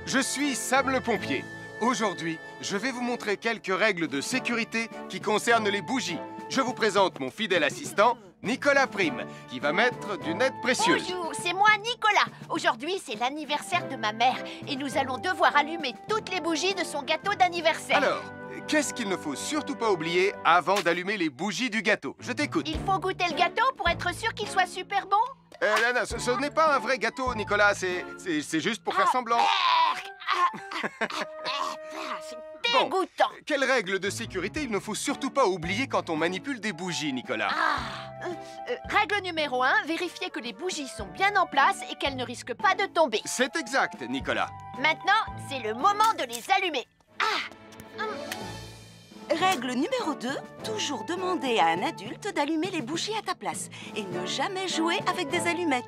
Je suis Sam le pompier. Aujourd'hui, je vais vous montrer quelques règles de sécurité qui concernent les bougies. Je vous présente mon fidèle assistant, Nicolas Prime, qui va mettre d'une aide précieuse. Bonjour, c'est moi Nicolas. Aujourd'hui, c'est l'anniversaire de ma mère et nous allons devoir allumer toutes les bougies de son gâteau d'anniversaire. Alors, qu'est-ce qu'il ne faut surtout pas oublier avant d'allumer les bougies du gâteau? Je t'écoute. Il faut goûter le gâteau pour être sûr qu'il soit super bon? Non, ce n'est pas un vrai gâteau, Nicolas. C'est juste pour faire semblant. C'est dégoûtant. Quelles règles de sécurité il ne faut surtout pas oublier quand on manipule des bougies, Nicolas? Règle numéro 1, vérifier que les bougies sont bien en place et qu'elles ne risquent pas de tomber. C'est exact, Nicolas. Maintenant, c'est le moment de les allumer. Règle numéro 2, toujours demander à un adulte d'allumer les bougies à ta place et ne jamais jouer avec des allumettes.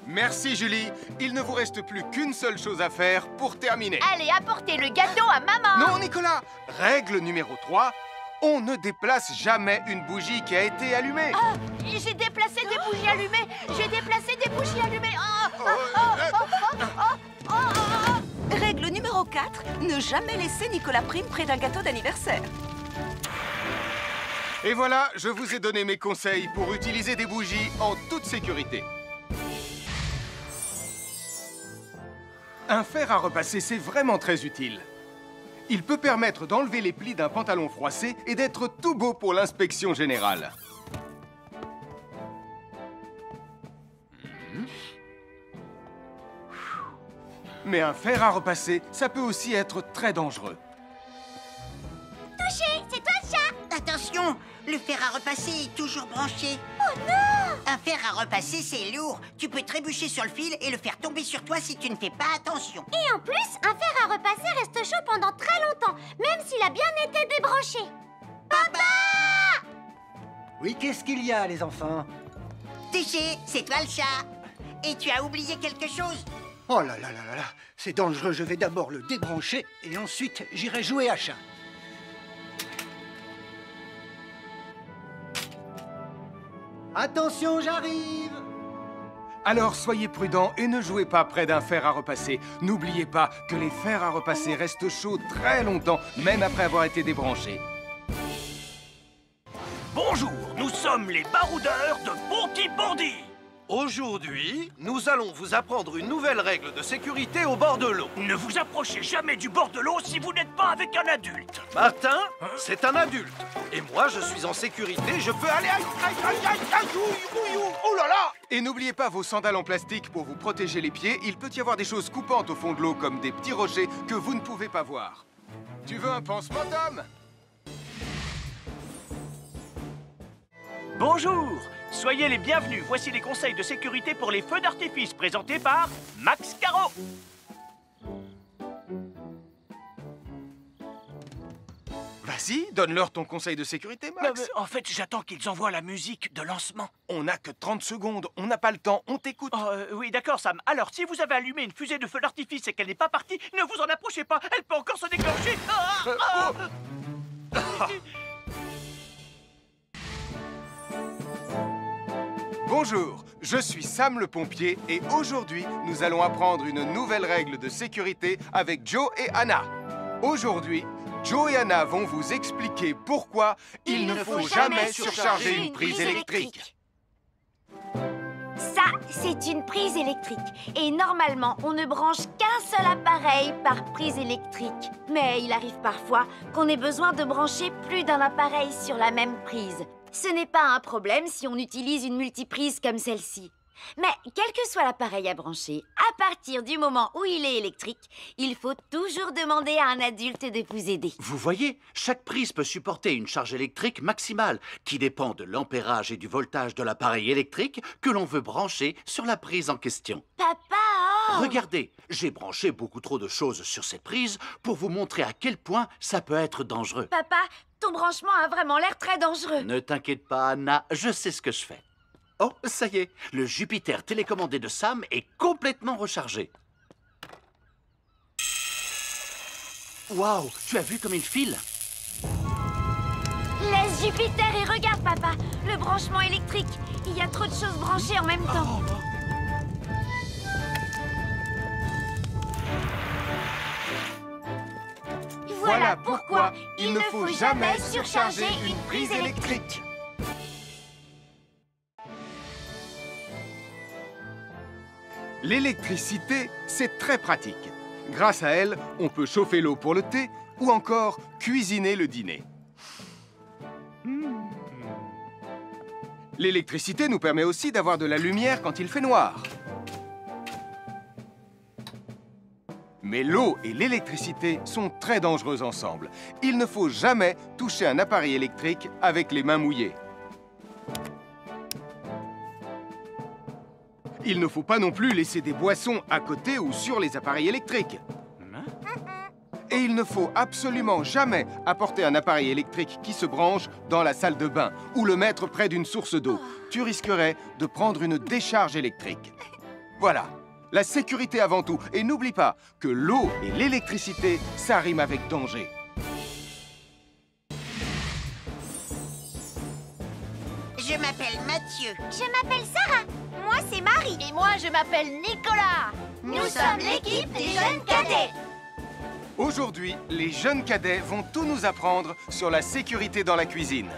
Merci, Julie. Il ne vous reste plus qu'une seule chose à faire pour terminer. Allez, apportez le gâteau à maman. Non, Nicolas. Règle numéro 3, on ne déplace jamais une bougie qui a été allumée. J'ai déplacé des bougies allumées. J'ai déplacé des bougies allumées. Règle numéro 4, ne jamais laisser Nicolas Prime près d'un gâteau d'anniversaire. Et voilà, je vous ai donné mes conseils pour utiliser des bougies en toute sécurité. Un fer à repasser, c'est vraiment très utile. Il peut permettre d'enlever les plis d'un pantalon froissé et d'être tout beau pour l'inspection générale. Mais un fer à repasser, ça peut aussi être très dangereux. Touché, c'est toi le chat. Attention, le fer à repasser est toujours branché. Oh non! Un fer à repasser, c'est lourd. Tu peux trébucher sur le fil et le faire tomber sur toi si tu ne fais pas attention. Et en plus, un fer à repasser reste chaud pendant très longtemps, même s'il a bien été débranché. Papa! Oui, qu'est-ce qu'il y a, les enfants? Touché, c'est toi le chat. Et tu as oublié quelque chose? Oh là là là là là, c'est dangereux, je vais d'abord le débrancher et ensuite j'irai jouer à chat. Attention, j'arrive! Alors soyez prudents et ne jouez pas près d'un fer à repasser. N'oubliez pas que les fers à repasser restent chauds très longtemps, même après avoir été débranchés. Bonjour, nous sommes les baroudeurs de Bonty Bandit. Aujourd'hui, nous allons vous apprendre une nouvelle règle de sécurité au bord de l'eau. Ne vous approchez jamais du bord de l'eau si vous n'êtes pas avec un adulte. Martin, c'est un adulte. Et moi, je suis en sécurité, je peux aller... Oh là là! Et n'oubliez pas vos sandales en plastique pour vous protéger les pieds. Il peut y avoir des choses coupantes au fond de l'eau, comme des petits rochers que vous ne pouvez pas voir. Tu veux un pansement, Tom? Bonjour, soyez les bienvenus. Voici les conseils de sécurité pour les feux d'artifice présentés par Max Caro. Vas-y, donne-leur ton conseil de sécurité, Max. En fait, j'attends qu'ils envoient la musique de lancement. On n'a que 30 secondes, on n'a pas le temps, on t'écoute. Oui, d'accord, Sam. Alors, si vous avez allumé une fusée de feu d'artifice et qu'elle n'est pas partie, ne vous en approchez pas. Elle peut encore se déclencher. Bonjour, je suis Sam le pompier et aujourd'hui, nous allons apprendre une nouvelle règle de sécurité avec Joe et Anna. Aujourd'hui, Joe et Anna vont vous expliquer pourquoi il ne faut jamais surcharger une prise électrique. Ça, c'est une prise électrique. Et normalement, on ne branche qu'un seul appareil par prise électrique. Mais il arrive parfois qu'on ait besoin de brancher plus d'un appareil sur la même prise. Ce n'est pas un problème si on utilise une multiprise comme celle-ci. Mais quel que soit l'appareil à brancher, à partir du moment où il est électrique, il faut toujours demander à un adulte de vous aider. Vous voyez, chaque prise peut supporter une charge électrique maximale qui dépend de l'ampérage et du voltage de l'appareil électrique que l'on veut brancher sur la prise en question. Papa, oh! Regardez, j'ai branché beaucoup trop de choses sur cette prise pour vous montrer à quel point ça peut être dangereux. Papa, ton branchement a vraiment l'air très dangereux. Ne t'inquiète pas, Anna, je sais ce que je fais. Oh, ça y est, le Jupiter télécommandé de Sam est complètement rechargé. Waouh, tu as vu comme il file? Laisse Jupiter et regarde, papa. Le branchement électrique. Il y a trop de choses branchées en même temps. Voilà pourquoi il ne faut jamais surcharger une prise électrique. L'électricité, c'est très pratique. Grâce à elle, on peut chauffer l'eau pour le thé ou encore cuisiner le dîner. L'électricité nous permet aussi d'avoir de la lumière quand il fait noir. Mais l'eau et l'électricité sont très dangereuses ensemble. Il ne faut jamais toucher un appareil électrique avec les mains mouillées. Il ne faut pas non plus laisser des boissons à côté ou sur les appareils électriques. Et il ne faut absolument jamais apporter un appareil électrique qui se branche dans la salle de bain ou le mettre près d'une source d'eau. Tu risquerais de prendre une décharge électrique. Voilà, la sécurité avant tout. Et n'oublie pas que l'eau et l'électricité, ça rime avec danger. Je m'appelle Mathieu. Je m'appelle Sarah. Moi, c'est Marie. Et moi, je m'appelle Nicolas. Nous sommes l'équipe des jeunes cadets. Aujourd'hui, les jeunes cadets vont tout nous apprendre sur la sécurité dans la cuisine.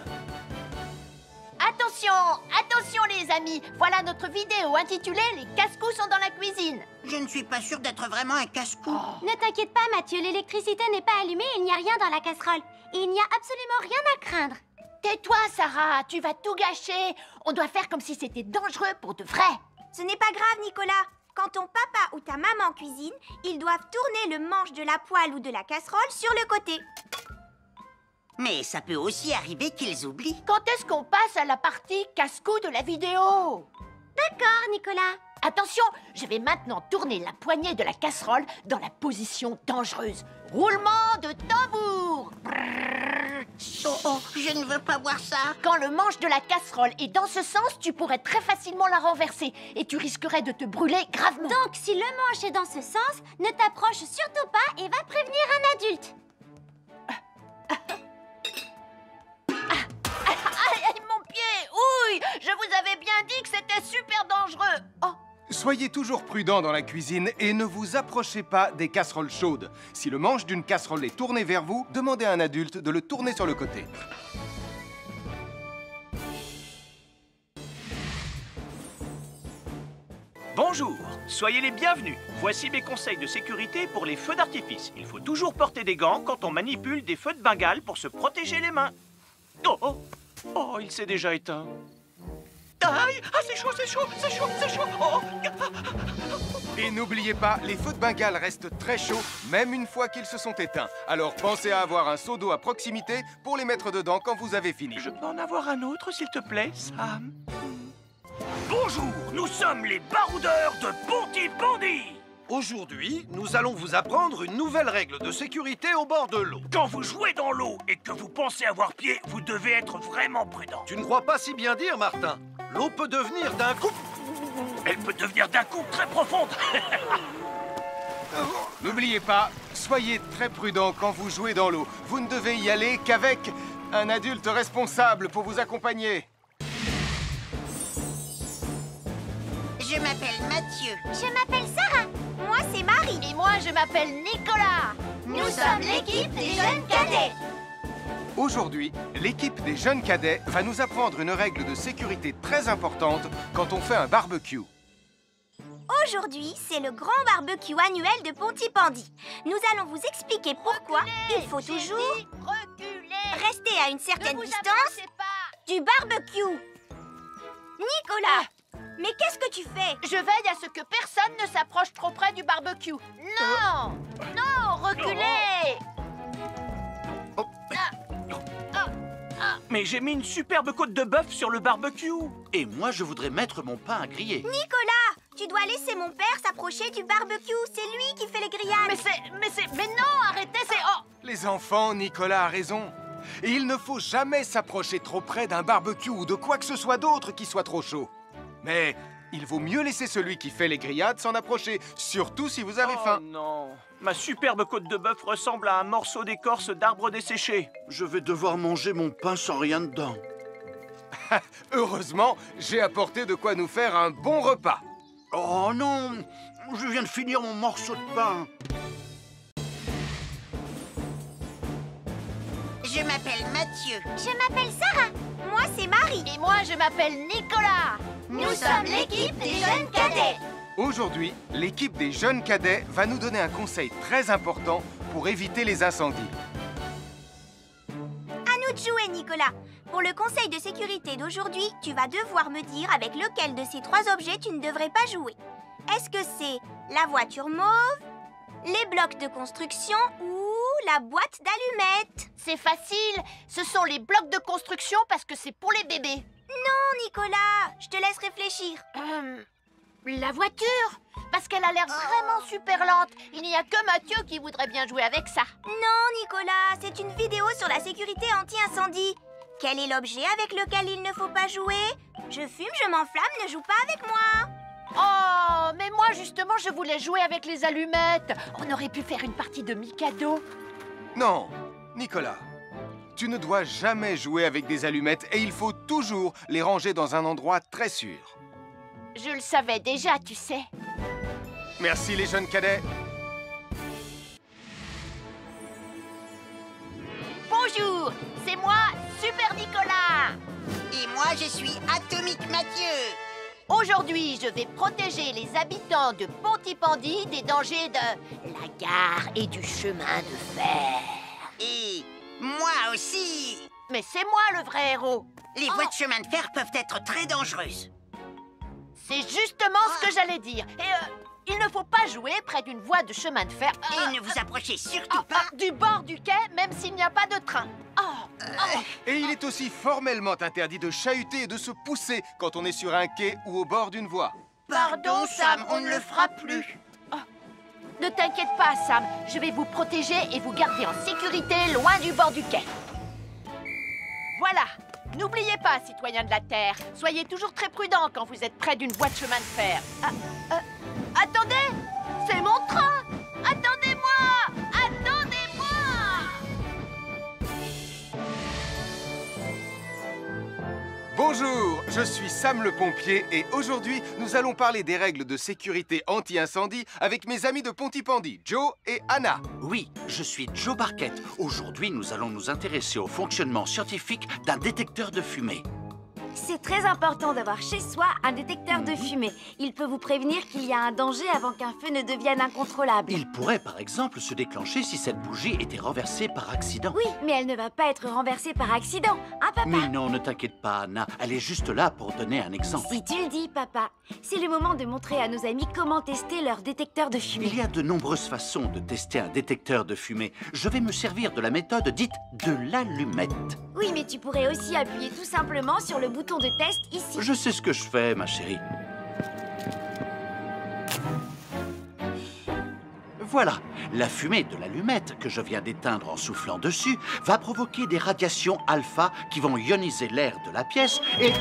Attention, attention les amis. Voilà notre vidéo intitulée « Les casse-cou sont dans la cuisine ». Je ne suis pas sûre d'être vraiment un casse-cou. Ne t'inquiète pas, Mathieu, l'électricité n'est pas allumée et il n'y a rien dans la casserole. Et il n'y a absolument rien à craindre. Tais-toi, Sarah, tu vas tout gâcher. On doit faire comme si c'était dangereux pour de vrai. Ce n'est pas grave, Nicolas. Quand ton papa ou ta maman cuisine, ils doivent tourner le manche de la poêle ou de la casserole sur le côté. Mais ça peut aussi arriver qu'ils oublient. Quand est-ce qu'on passe à la partie casse-cou de la vidéo? D'accord, Nicolas. Attention, je vais maintenant tourner la poignée de la casserole dans la position dangereuse. Roulement de tambour. Oh, je ne veux pas voir ça. Quand le manche de la casserole est dans ce sens, tu pourrais très facilement la renverser et tu risquerais de te brûler gravement. Donc, si le manche est dans ce sens, ne t'approche surtout pas et va prévenir un adulte. Aïe, mon pied! Ouille! Je vous avais bien dit que c'était super dangereux. Oh! Soyez toujours prudents dans la cuisine et ne vous approchez pas des casseroles chaudes. Si le manche d'une casserole est tourné vers vous, demandez à un adulte de le tourner sur le côté. Bonjour, soyez les bienvenus. Voici mes conseils de sécurité pour les feux d'artifice. Il faut toujours porter des gants quand on manipule des feux de Bengale pour se protéger les mains. Oh, oh, oh, il s'est déjà éteint. Aïe, ah, c'est chaud, c'est chaud, c'est chaud, c'est chaud. Oh. Et n'oubliez pas, les feux de Bengale restent très chauds, même une fois qu'ils se sont éteints. Alors pensez à avoir un seau d'eau à proximité pour les mettre dedans quand vous avez fini. Je peux en avoir un autre, s'il te plaît, Sam? Bonjour, nous sommes les baroudeurs de Pontypandy. Aujourd'hui, nous allons vous apprendre une nouvelle règle de sécurité au bord de l'eau. Quand vous jouez dans l'eau et que vous pensez avoir pied, vous devez être vraiment prudent. Tu ne crois pas si bien dire, Martin? L'eau peut devenir d'un coup... Elle peut devenir d'un coup très profonde. N'oubliez pas, soyez très prudents quand vous jouez dans l'eau. Vous ne devez y aller qu'avec un adulte responsable pour vous accompagner. Je m'appelle Mathieu. Je m'appelle Sarah. Moi, c'est Marie. Et moi, je m'appelle Nicolas. Nous sommes l'équipe des jeunes cadets. Aujourd'hui, l'équipe des jeunes cadets va nous apprendre une règle de sécurité très importante quand on fait un barbecue. Aujourd'hui, c'est le grand barbecue annuel de Pontypandy. Nous allons vous expliquer pourquoi il faut toujours rester à une certaine distance du barbecue. Nicolas, mais qu'est-ce que tu fais? Je veille à ce que personne ne s'approche trop près du barbecue. Non! Non, reculez! Mais j'ai mis une superbe côte de bœuf sur le barbecue. Et moi, je voudrais mettre mon pain à griller. Nicolas, tu dois laisser mon père s'approcher du barbecue. C'est lui qui fait les grillades. Mais non, arrêtez, c'est... Oh! Les enfants, Nicolas a raison. Et il ne faut jamais s'approcher trop près d'un barbecue ou de quoi que ce soit d'autre qui soit trop chaud. Mais il vaut mieux laisser celui qui fait les grillades s'en approcher, surtout si vous avez faim. Oh non, ma superbe côte de bœuf ressemble à un morceau d'écorce d'arbre desséché. Je vais devoir manger mon pain sans rien dedans. Heureusement, j'ai apporté de quoi nous faire un bon repas. Oh non, je viens de finir mon morceau de pain. Je m'appelle Mathieu. Je m'appelle Sarah. Moi, c'est Marie. Et moi, je m'appelle Nicolas. Nous sommes l'équipe des jeunes cadets. Aujourd'hui, l'équipe des jeunes cadets va nous donner un conseil très important pour éviter les incendies. À nous de jouer, Nicolas. Pour le conseil de sécurité d'aujourd'hui, tu vas devoir me dire avec lequel de ces 3 objets tu ne devrais pas jouer. Est-ce que c'est la voiture mauve, les blocs de construction ou la boîte d'allumettes? C'est facile. Ce sont les blocs de construction parce que c'est pour les bébés. Non, Nicolas, je te laisse réfléchir. La voiture, parce qu'elle a l'air vraiment super lente. Il n'y a que Mathieu qui voudrait bien jouer avec ça. Non, Nicolas, c'est une vidéo sur la sécurité anti-incendie. Quel est l'objet avec lequel il ne faut pas jouer? Je fume, je m'enflamme, ne joue pas avec moi. Oh, mais moi justement, je voulais jouer avec les allumettes. On aurait pu faire une partie de Mikado. Non, Nicolas, tu ne dois jamais jouer avec des allumettes et il faut toujours les ranger dans un endroit très sûr. Je le savais déjà, tu sais. Merci les jeunes cadets. Bonjour, c'est moi, Super Nicolas. Et moi, je suis Atomique Mathieu. Aujourd'hui, je vais protéger les habitants de Pontypandy des dangers de la gare et du chemin de fer. Et moi aussi. Mais c'est moi le vrai héros. Les voies de chemin de fer peuvent être très dangereuses. C'est justement ce que j'allais dire. Et il ne faut pas jouer près d'une voie de chemin de fer. Et ne vous approchez surtout pas Du bord du quai, même s'il n'y a pas de train. Et il est aussi formellement interdit de chahuter et de se pousser quand on est sur un quai ou au bord d'une voie. Pardon, Sam, on ne le fera plus. Ne t'inquiète pas, Sam. Je vais vous protéger et vous garder en sécurité loin du bord du quai. Voilà. N'oubliez pas, citoyens de la Terre, soyez toujours très prudents quand vous êtes près d'une voie de chemin de fer. Attendez! C'est mon train! Attendez-moi! Attendez-moi! Bonjour, je suis Sam le pompier et aujourd'hui, nous allons parler des règles de sécurité anti-incendie avec mes amis de Pontypandy, Joe et Anna. Oui, je suis Joe Barquette. Aujourd'hui, nous allons nous intéresser au fonctionnement scientifique d'un détecteur de fumée. C'est très important d'avoir chez soi un détecteur de fumée. Il peut vous prévenir qu'il y a un danger avant qu'un feu ne devienne incontrôlable. Il pourrait, par exemple, se déclencher si cette bougie était renversée par accident. Oui, mais elle ne va pas être renversée par accident, hein, papa? Mais non, ne t'inquiète pas, Anna. Elle est juste là pour donner un exemple. Si tu le dis, papa. C'est le moment de montrer à nos amis comment tester leur détecteur de fumée. Il y a de nombreuses façons de tester un détecteur de fumée. Je vais me servir de la méthode dite de l'allumette. Oui, mais tu pourrais aussi appuyer tout simplement sur le bouton de test ici. Je sais ce que je fais, ma chérie. Voilà, la fumée de l'allumette que je viens d'éteindre en soufflant dessus va provoquer des radiations alpha qui vont ioniser l'air de la pièce et...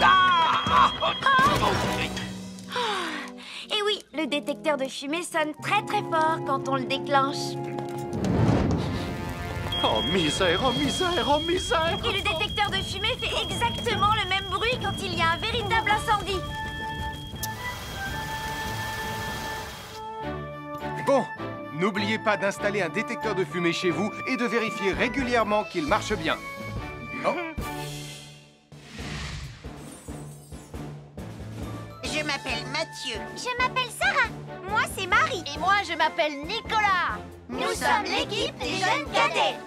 Et oui, le détecteur de fumée sonne très très fort quand on le déclenche. Oh misère, oh misère, oh misère! Et le détecteur de fumée fait exactement le même bruit quand il y a un véritable incendie. Bon, n'oubliez pas d'installer un détecteur de fumée chez vous et de vérifier régulièrement qu'il marche bien. Oh. Je m'appelle Mathieu. Je m'appelle Sarah. Moi, c'est Marie. Et moi, je m'appelle Nicolas. Nous sommes l'équipe des jeunes cadets.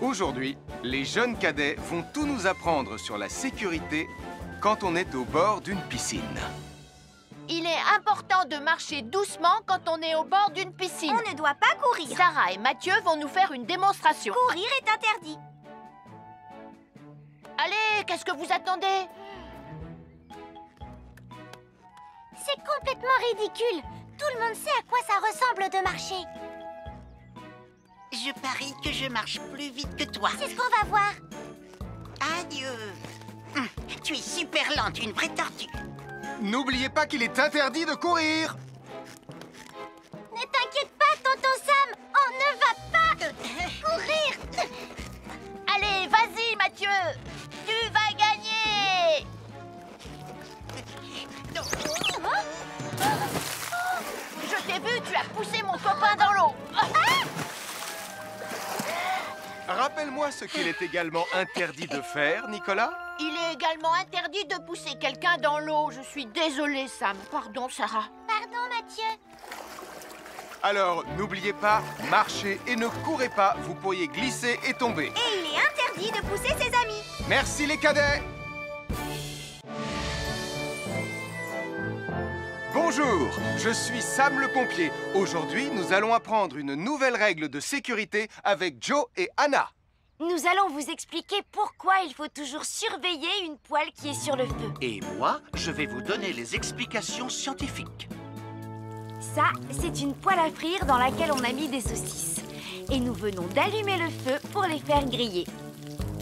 Aujourd'hui, les jeunes cadets vont tout nous apprendre sur la sécurité quand on est au bord d'une piscine. Il est important de marcher doucement quand on est au bord d'une piscine. On ne doit pas courir. Sarah et Mathieu vont nous faire une démonstration. Courir est interdit. Allez, qu'est-ce que vous attendez? C'est complètement ridicule. Tout le monde sait à quoi ça ressemble de marcher. Je parie que je marche plus vite que toi. C'est ce qu'on va voir. Adieu. Tu es super lente, une vraie tortue. N'oubliez pas qu'il est interdit de courir. Ne t'inquiète pas, tonton Sam. On ne va pas courir. Allez, vas-y, Mathieu. Tu vas gagner. Je t'ai vu, tu as poussé mon copain dans l'eau. rappelle-moi ce qu'il est également interdit de faire, Nicolas. Il est également interdit de pousser quelqu'un dans l'eau. Je suis désolée, Sam. Pardon, Sarah. Pardon, Mathieu. Alors, n'oubliez pas, marchez et ne courez pas, vous pourriez glisser et tomber. Et il est interdit de pousser ses amis. Merci les cadets. Bonjour, je suis Sam le pompier. Aujourd'hui, nous allons apprendre une nouvelle règle de sécurité avec Joe et Anna. Nous allons vous expliquer pourquoi il faut toujours surveiller une poêle qui est sur le feu. Et moi, je vais vous donner les explications scientifiques. Ça, c'est une poêle à frire dans laquelle on a mis des saucisses. Et nous venons d'allumer le feu pour les faire griller.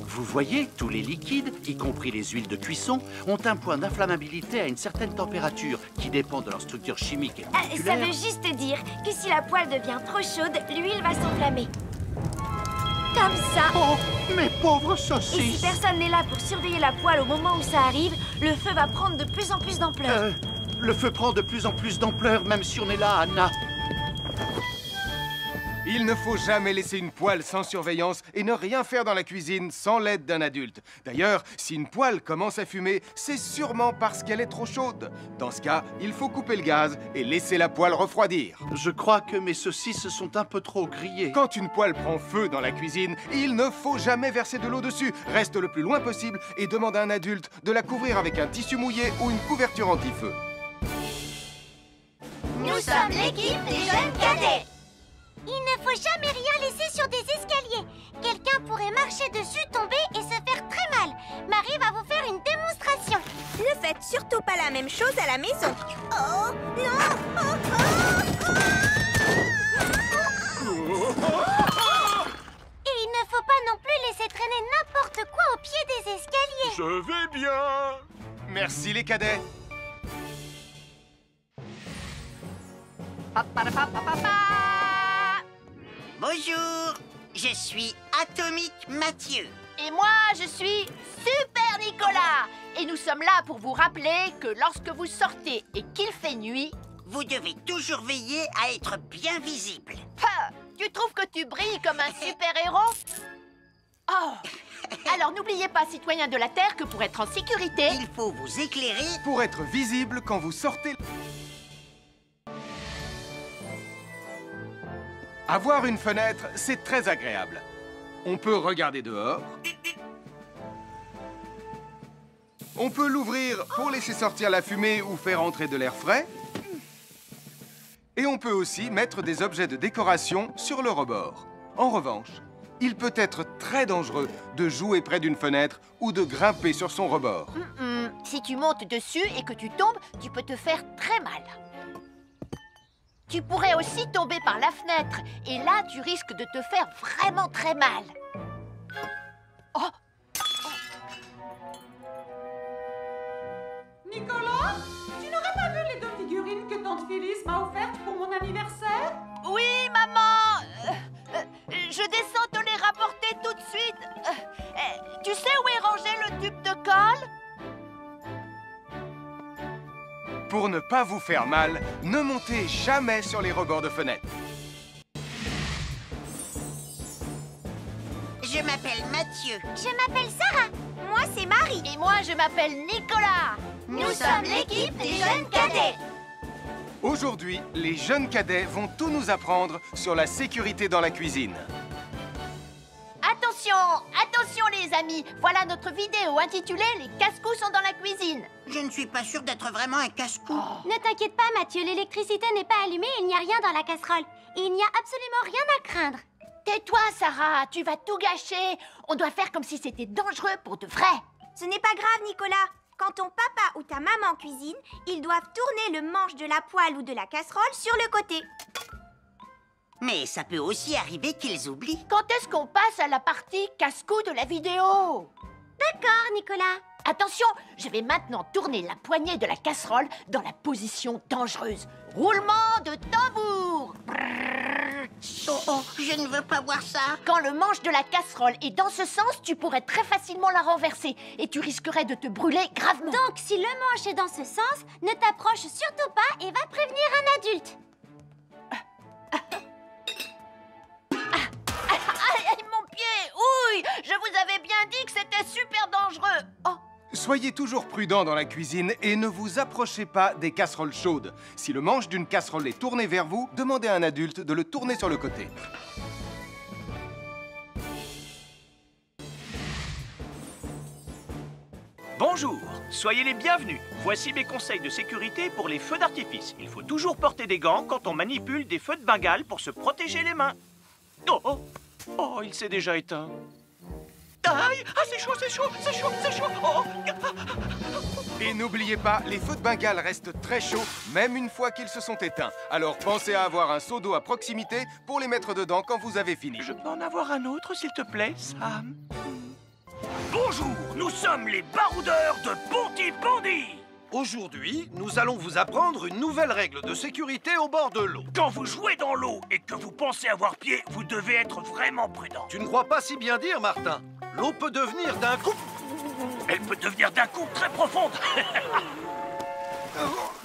Vous voyez, tous les liquides, y compris les huiles de cuisson, ont un point d'inflammabilité à une certaine température qui dépend de leur structure chimique et Ça moléculaire. veut juste dire que si la poêle devient trop chaude, l'huile va s'enflammer. Comme ça. Oh, mes pauvres Et si saucisses! personne n'est là pour surveiller la poêle au moment où ça arrive, le feu va prendre de plus en plus d'ampleur. Le feu prend de plus en plus d'ampleur, même si on est là, Anna. Il ne faut jamais laisser une poêle sans surveillance et ne rien faire dans la cuisine sans l'aide d'un adulte. D'ailleurs, si une poêle commence à fumer, c'est sûrement parce qu'elle est trop chaude. Dans ce cas, il faut couper le gaz et laisser la poêle refroidir. Je crois que mes saucisses sont un peu trop grillées. Quand une poêle prend feu dans la cuisine, il ne faut jamais verser de l'eau dessus. Reste le plus loin possible et demande à un adulte de la couvrir avec un tissu mouillé ou une couverture anti-feu. Nous sommes l'équipe des jeunes cadets. Il ne faut jamais rien laisser sur des escaliers. Quelqu'un pourrait marcher dessus, tomber et se faire très mal. Marie va vous faire une démonstration. Ne faites surtout pas la même chose à la maison. Oh, non! Et il ne faut pas non plus laisser traîner n'importe quoi au pied des escaliers. Je vais bien. Merci les cadets. Bonjour, je suis Atomique Mathieu. Et moi, je suis Super Nicolas. Et nous sommes là pour vous rappeler que lorsque vous sortez et qu'il fait nuit... Vous devez toujours veiller à être bien visible. Ha! Tu trouves que tu brilles comme un super-héros? Oh! Alors n'oubliez pas, citoyens de la Terre, que pour être en sécurité... Il faut vous éclairer. Pour être visible quand vous sortez... Avoir une fenêtre, c'est très agréable. On peut regarder dehors. On peut l'ouvrir pour laisser sortir la fumée ou faire entrer de l'air frais. Et on peut aussi mettre des objets de décoration sur le rebord. En revanche, il peut être très dangereux de jouer près d'une fenêtre ou de grimper sur son rebord. Si tu montes dessus et que tu tombes, tu peux te faire très mal. Tu pourrais aussi tomber par la fenêtre. Et là, tu risques de te faire vraiment très mal. Oh! Nicolas, tu n'aurais pas vu les 2 figurines que tante Phyllis m'a offertes pour mon anniversaire? Oui, maman! Je descends te les rapporter tout de suite. Tu sais où est rangé le tube de colle? Pour ne pas vous faire mal, ne montez jamais sur les rebords de fenêtres. Je m'appelle Mathieu. Je m'appelle Sarah. Moi, c'est Marie. Et moi, je m'appelle Nicolas. Nous sommes l'équipe des jeunes cadets. Aujourd'hui, les jeunes cadets vont tout nous apprendre sur la sécurité dans la cuisine. Attention, attention les amis. Voilà notre vidéo intitulée « Les casse-cou sont dans la cuisine ». Je ne suis pas sûre d'être vraiment un casse-cou. Ne t'inquiète pas, Mathieu, l'électricité n'est pas allumée et il n'y a rien dans la casserole. Et il n'y a absolument rien à craindre. Tais-toi, Sarah, tu vas tout gâcher. On doit faire comme si c'était dangereux pour de vrai. Ce n'est pas grave, Nicolas. Quand ton papa ou ta maman cuisine, ils doivent tourner le manche de la poêle ou de la casserole sur le côté. Mais ça peut aussi arriver qu'ils oublient. Quand est-ce qu'on passe à la partie casse-cou de la vidéo? D'accord, Nicolas. Attention, je vais maintenant tourner la poignée de la casserole dans la position dangereuse. Roulement de tambour. Oh, je ne veux pas voir ça. Quand le manche de la casserole est dans ce sens, tu pourrais très facilement la renverser et tu risquerais de te brûler gravement. Donc, si le manche est dans ce sens, ne t'approche surtout pas et va prévenir un adulte. Aïe, mon pied! Soyez toujours prudent dans la cuisine et ne vous approchez pas des casseroles chaudes. Si le manche d'une casserole est tourné vers vous, demandez à un adulte de le tourner sur le côté. Bonjour, soyez les bienvenus. Voici mes conseils de sécurité pour les feux d'artifice. Il faut toujours porter des gants quand on manipule des feux de Bengale pour se protéger les mains. Oh, oh, oh, il s'est déjà éteint. Aïe, ah, c'est chaud, c'est chaud, c'est chaud, c'est chaud. Oh. Et n'oubliez pas, les feux de Bengale restent très chauds, même une fois qu'ils se sont éteints. Alors pensez à avoir un seau d'eau à proximité pour les mettre dedans quand vous avez fini. Je peux en avoir un autre, s'il te plaît, Sam? Bonjour, nous sommes les baroudeurs de Pontypandy. Aujourd'hui, nous allons vous apprendre une nouvelle règle de sécurité au bord de l'eau. Quand vous jouez dans l'eau et que vous pensez avoir pied, vous devez être vraiment prudent. Tu ne crois pas si bien dire, Martin? L'eau peut devenir d'un coup... Elle peut devenir d'un coup très profonde.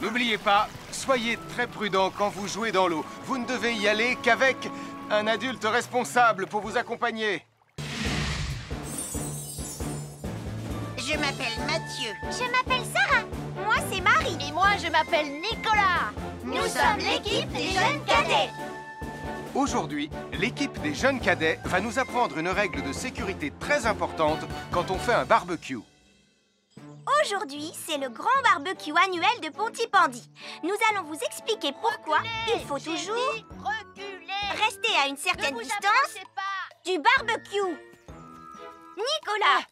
N'oubliez pas, soyez très prudent quand vous jouez dans l'eau. Vous ne devez y aller qu'avec un adulte responsable pour vous accompagner. Je m'appelle Mathieu. Je m'appelle Sarah. Moi, c'est Marie. Et moi, je m'appelle Nicolas. Nous sommes l'équipe des jeunes cadets. Aujourd'hui, l'équipe des jeunes cadets va nous apprendre une règle de sécurité très importante quand on fait un barbecue. Aujourd'hui, c'est le grand barbecue annuel de Pontypandy. Nous allons vous expliquer pourquoi il faut toujours rester à une certaine distance du barbecue. Nicolas,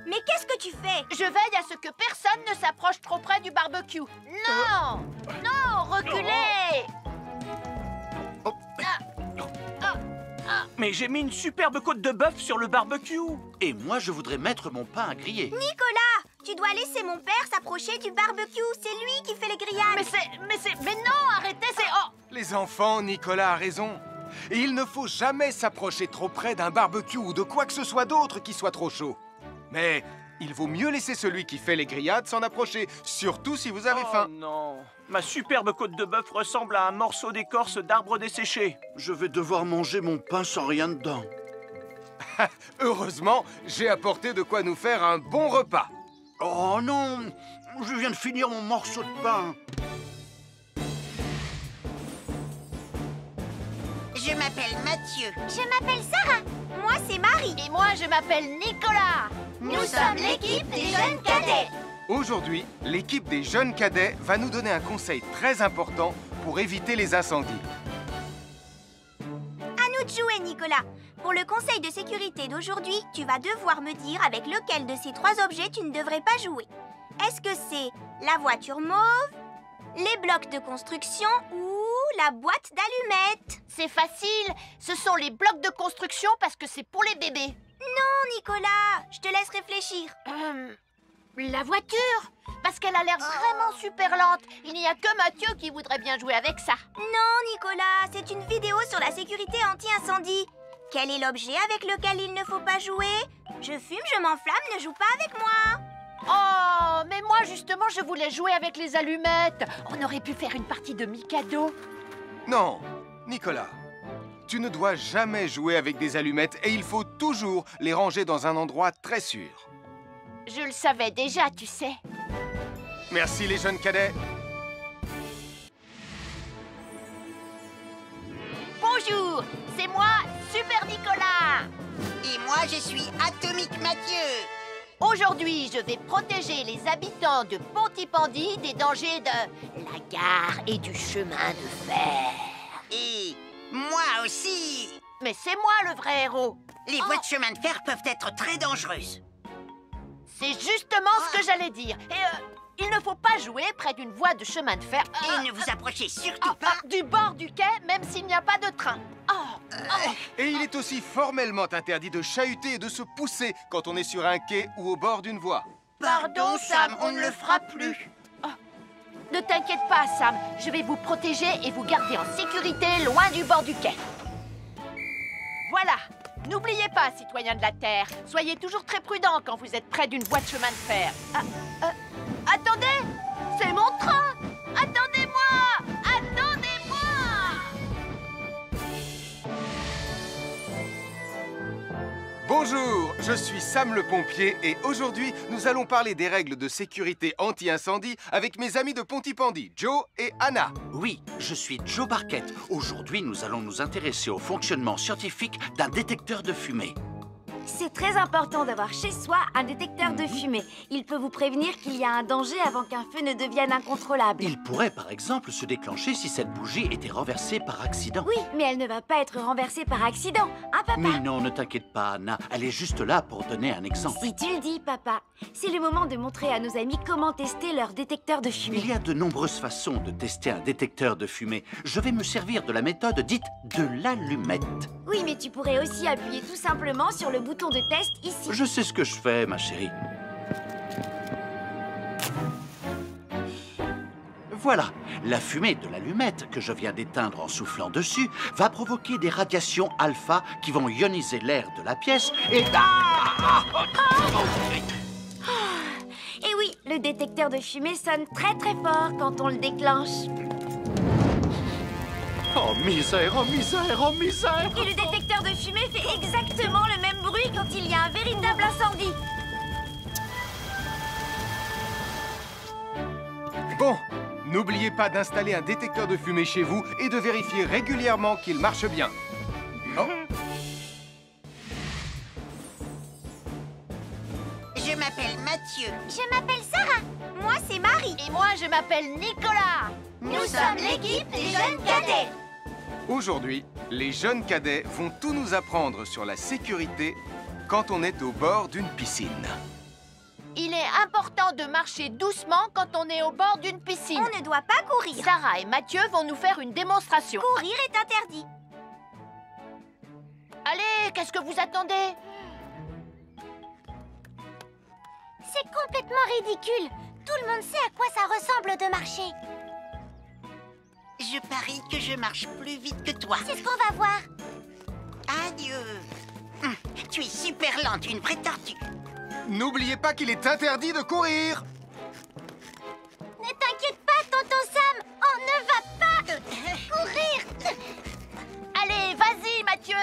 mais qu'est-ce que tu fais? Je veille à ce que personne ne s'approche trop près du barbecue. Non! Non, reculez! Mais j'ai mis une superbe côte de bœuf sur le barbecue. Et moi, je voudrais mettre mon pain à griller. Nicolas, tu dois laisser mon père s'approcher du barbecue. C'est lui qui fait les grillades. Mais non, arrêtez, c'est... Oh! Les enfants, Nicolas a raison. Et il ne faut jamais s'approcher trop près d'un barbecue ou de quoi que ce soit d'autre qui soit trop chaud. Mais il vaut mieux laisser celui qui fait les grillades s'en approcher, surtout si vous avez faim. Oh non, ma superbe côte de bœuf ressemble à un morceau d'écorce d'arbre desséché. Je vais devoir manger mon pain sans rien dedans. Heureusement, j'ai apporté de quoi nous faire un bon repas. Oh non, je viens de finir mon morceau de pain. Je m'appelle Mathieu. Je m'appelle Sarah. Moi, c'est Marie. Et moi, je m'appelle Nicolas. Nous sommes l'équipe des jeunes cadets. Aujourd'hui, l'équipe des jeunes cadets va nous donner un conseil très important pour éviter les incendies. À nous de jouer, Nicolas. Pour le conseil de sécurité d'aujourd'hui, tu vas devoir me dire avec lequel de ces 3 objets tu ne devrais pas jouer. Est-ce que c'est la voiture mauve, les blocs de construction ou la boîte d'allumettes? C'est facile. Ce sont les blocs de construction parce que c'est pour les bébés. Non, Nicolas, je te laisse réfléchir. La voiture, parce qu'elle a l'air vraiment super lente. Il n'y a que Mathieu qui voudrait bien jouer avec ça. Non, Nicolas, c'est une vidéo sur la sécurité anti-incendie. Quel est l'objet avec lequel il ne faut pas jouer? Je fume, je m'enflamme, ne joue pas avec moi. Oh, mais moi, justement, je voulais jouer avec les allumettes. On aurait pu faire une partie de Mikado. Non, Nicolas, tu ne dois jamais jouer avec des allumettes et il faut toujours les ranger dans un endroit très sûr. Je le savais déjà, tu sais. Merci les jeunes cadets. Bonjour, c'est moi, Super Nicolas. Et moi, je suis Atomique Mathieu. Aujourd'hui, je vais protéger les habitants de Pontypandy des dangers de la gare et du chemin de fer. Et moi aussi. Mais c'est moi le vrai héros. Les voies de chemin de fer peuvent être très dangereuses. C'est justement ce que j'allais dire. Et il ne faut pas jouer près d'une voie de chemin de fer. Et ne vous approchez surtout pas du bord du quai, même s'il n'y a pas de train. Et il est aussi formellement interdit de chahuter et de se pousser quand on est sur un quai ou au bord d'une voie. Pardon, Sam, on ne le fera plus. Ne t'inquiète pas, Sam. Je vais vous protéger et vous garder en sécurité loin du bord du quai. Voilà. N'oubliez pas, citoyens de la Terre, soyez toujours très prudents quand vous êtes près d'une voie de chemin de fer. Attendez! C'est mon train! Attendez-moi! Attendez-moi! Bonjour, je suis Sam le pompier et aujourd'hui, nous allons parler des règles de sécurité anti-incendie avec mes amis de Pontypandy, Joe et Anna. Oui, je suis Joe Barquette. Aujourd'hui, nous allons nous intéresser au fonctionnement scientifique d'un détecteur de fumée. C'est très important d'avoir chez soi un détecteur de fumée. Il peut vous prévenir qu'il y a un danger avant qu'un feu ne devienne incontrôlable. Il pourrait, par exemple, se déclencher si cette bougie était renversée par accident. Oui, mais elle ne va pas être renversée par accident, hein, papa? Mais non, ne t'inquiète pas, Anna. Elle est juste là pour donner un exemple. Si tu le dis, papa. C'est le moment de montrer à nos amis comment tester leur détecteur de fumée. Il y a de nombreuses façons de tester un détecteur de fumée. Je vais me servir de la méthode dite de l'allumette. Oui, mais tu pourrais aussi appuyer tout simplement sur le bouton de test ici. Je sais ce que je fais, ma chérie. Voilà, la fumée de l'allumette que je viens d'éteindre en soufflant dessus va provoquer des radiations alpha qui vont ioniser l'air de la pièce et... Et oui, le détecteur de fumée sonne très très fort quand on le déclenche. Oh misère, oh misère, oh misère! Et le détecteur de fumée fait exactement le même bruit quand il y a un véritable incendie. Bon, n'oubliez pas d'installer un détecteur de fumée chez vous et de vérifier régulièrement qu'il marche bien. Oh. Je m'appelle Mathieu. Je m'appelle Sarah. Moi, c'est Marie. Et moi, je m'appelle Nicolas. Nous sommes l'équipe des jeunes cadets. Aujourd'hui, les jeunes cadets vont tout nous apprendre sur la sécurité quand on est au bord d'une piscine. Il est important de marcher doucement quand on est au bord d'une piscine. On ne doit pas courir. Sarah et Mathieu vont nous faire une démonstration. Courir est interdit. Allez, qu'est-ce que vous attendez? C'est complètement ridicule. Tout le monde sait à quoi ça ressemble de marcher. Je parie que je marche plus vite que toi. C'est ce qu'on va voir. Adieu. Tu es super lente, une vraie tortue. N'oubliez pas qu'il est interdit de courir. Ne t'inquiète pas, tonton Sam. On ne va pas courir. Allez, vas-y, Mathieu.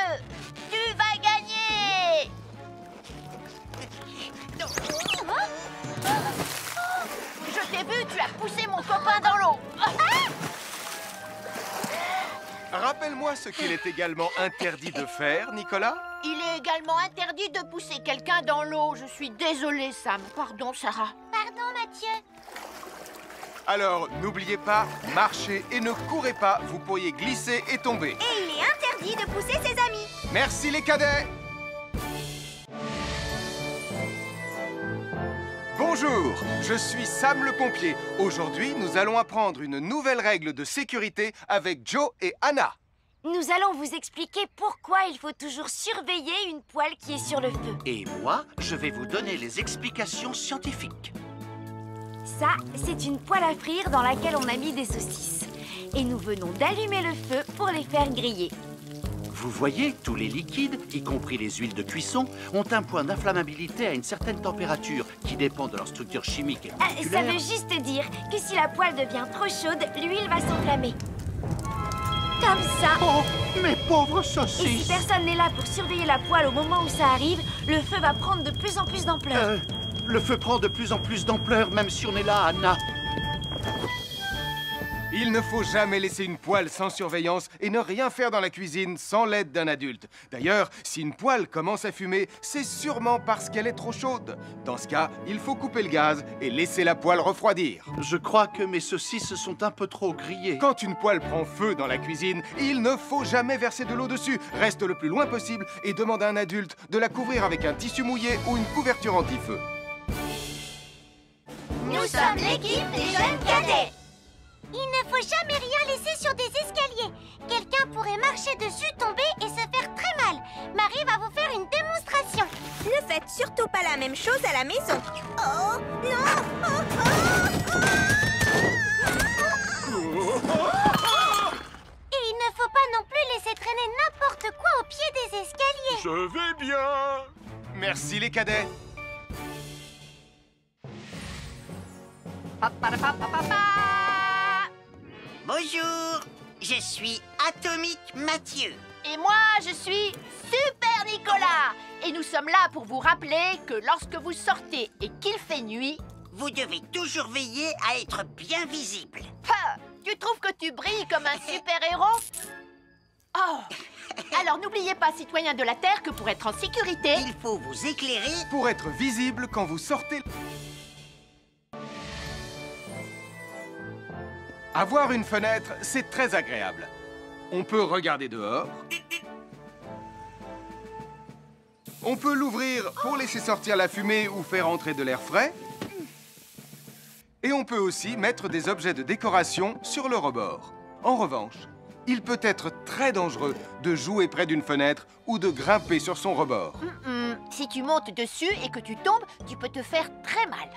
Tu vas gagner. Je t'ai vu, tu as poussé mon copain dans l'eau. Rappelle-moi ce qu'il est également interdit de faire, Nicolas. Il est également interdit de pousser quelqu'un dans l'eau. Je suis désolée, Sam. Pardon, Sarah. Pardon, Mathieu. Alors, n'oubliez pas, marchez et ne courez pas, vous pourriez glisser et tomber. Et il est interdit de pousser ses amis. Merci les cadets. Bonjour, je suis Sam le pompier. Aujourd'hui, nous allons apprendre une nouvelle règle de sécurité avec Joe et Anna. Nous allons vous expliquer pourquoi il faut toujours surveiller une poêle qui est sur le feu. Et moi, je vais vous donner les explications scientifiques. Ça, c'est une poêle à frire dans laquelle on a mis des saucisses. Et nous venons d'allumer le feu pour les faire griller. Vous voyez, tous les liquides, y compris les huiles de cuisson, ont un point d'inflammabilité à une certaine température qui dépend de leur structure chimique et Ça moléculaire. veut juste dire que si la poêle devient trop chaude, l'huile va s'enflammer. Comme ça. Oh, mes pauvres Et si saucisses! personne n'est là pour surveiller la poêle au moment où ça arrive, le feu va prendre de plus en plus d'ampleur. Le feu prend de plus en plus d'ampleur, même si on est là, Anna. Il ne faut jamais laisser une poêle sans surveillance et ne rien faire dans la cuisine sans l'aide d'un adulte. D'ailleurs, si une poêle commence à fumer, c'est sûrement parce qu'elle est trop chaude. Dans ce cas, il faut couper le gaz et laisser la poêle refroidir. Je crois que mes saucisses sont un peu trop grillées. Quand une poêle prend feu dans la cuisine, il ne faut jamais verser de l'eau dessus. Reste le plus loin possible et demande à un adulte de la couvrir avec un tissu mouillé ou une couverture anti-feu. Nous sommes l'équipe des jeunes cadets. Il ne faut jamais rien laisser sur des escaliers. Quelqu'un pourrait marcher dessus, tomber et se faire très mal. Marie va vous faire une démonstration. Ne faites surtout pas la même chose à la maison. Oh, non! Et il ne faut pas non plus laisser traîner n'importe quoi au pied des escaliers. Je vais bien. Merci les cadets. Bonjour, je suis Atomique Mathieu. Et moi, je suis Super Super Nicolas. Et nous sommes là pour vous rappeler que lorsque vous sortez et qu'il fait nuit... Vous devez toujours veiller à être bien visible. Ah, tu trouves que tu brilles comme un super-héros? Oh. Alors n'oubliez pas, citoyens de la Terre, que pour être en sécurité... Il faut vous éclairer... Pour être visible quand vous sortez... Avoir une fenêtre, c'est très agréable. On peut regarder dehors. On peut l'ouvrir pour laisser sortir la fumée ou faire entrer de l'air frais. Et on peut aussi mettre des objets de décoration sur le rebord. En revanche, il peut être très dangereux de jouer près d'une fenêtre ou de grimper sur son rebord. Si tu montes dessus et que tu tombes, tu peux te faire très mal.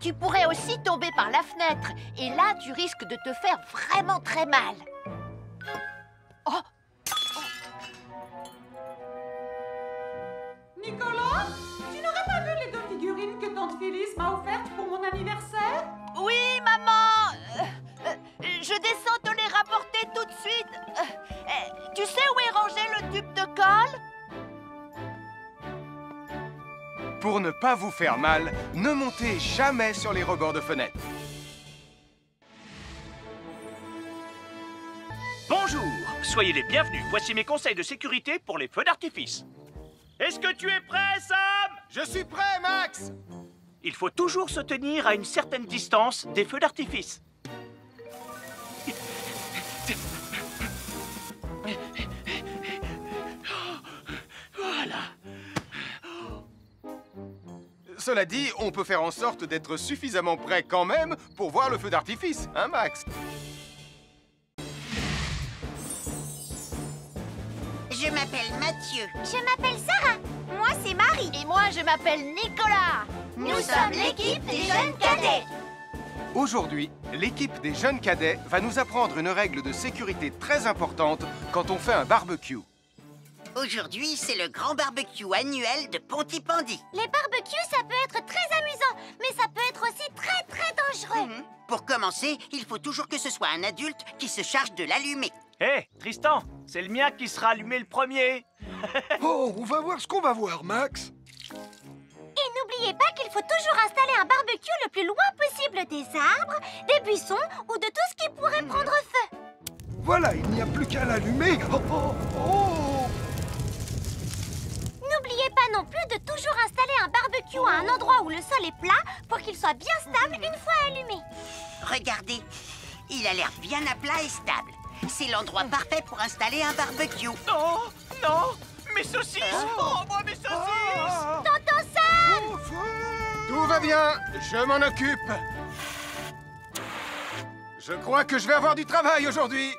Tu pourrais aussi tomber par la fenêtre. Et là, tu risques de te faire vraiment très mal. Oh! Nicolas, tu n'aurais pas vu les 2 figurines que tante Phyllis m'a offertes pour mon anniversaire? Oui, maman! Je descends te les rapporter tout de suite. Tu sais où est rangé le tube de colle? Pour ne pas vous faire mal, ne montez jamais sur les rebords de fenêtres. Bonjour, soyez les bienvenus. Voici mes conseils de sécurité pour les feux d'artifice. Est-ce que tu es prêt, Sam? Je suis prêt, Max! Il faut toujours se tenir à une certaine distance des feux d'artifice. Voilà. Cela dit, on peut faire en sorte d'être suffisamment près quand même pour voir le feu d'artifice, hein, Max? Je m'appelle Mathieu. Je m'appelle Sarah. Moi, c'est Marie. Et moi, je m'appelle Nicolas. Nous sommes l'équipe des jeunes cadets. Aujourd'hui, l'équipe des jeunes cadets va nous apprendre une règle de sécurité très importante quand on fait un barbecue. Aujourd'hui, c'est le grand barbecue annuel de Pontypandy. Les barbecues, ça peut être très amusant, mais ça peut être aussi très dangereux. Pour commencer, il faut toujours que ce soit un adulte qui se charge de l'allumer. Hé, Tristan, c'est le mien qui sera allumé le premier. Oh, on va voir ce qu'on va voir, Max. Et n'oubliez pas qu'il faut toujours installer un barbecue le plus loin possible des arbres, des buissons ou de tout ce qui pourrait prendre feu. Voilà, il n'y a plus qu'à l'allumer. Oh, oh, oh. N'oubliez pas non plus de toujours installer un barbecue à un endroit où le sol est plat pour qu'il soit bien stable une fois allumé. Regardez, il a l'air bien à plat et stable. C'est l'endroit parfait pour installer un barbecue. Non, non, mes saucisses. Oh, moi, mes saucisses. Tonton Sam! Tout va bien, je m'en occupe. Je crois que je vais avoir du travail aujourd'hui.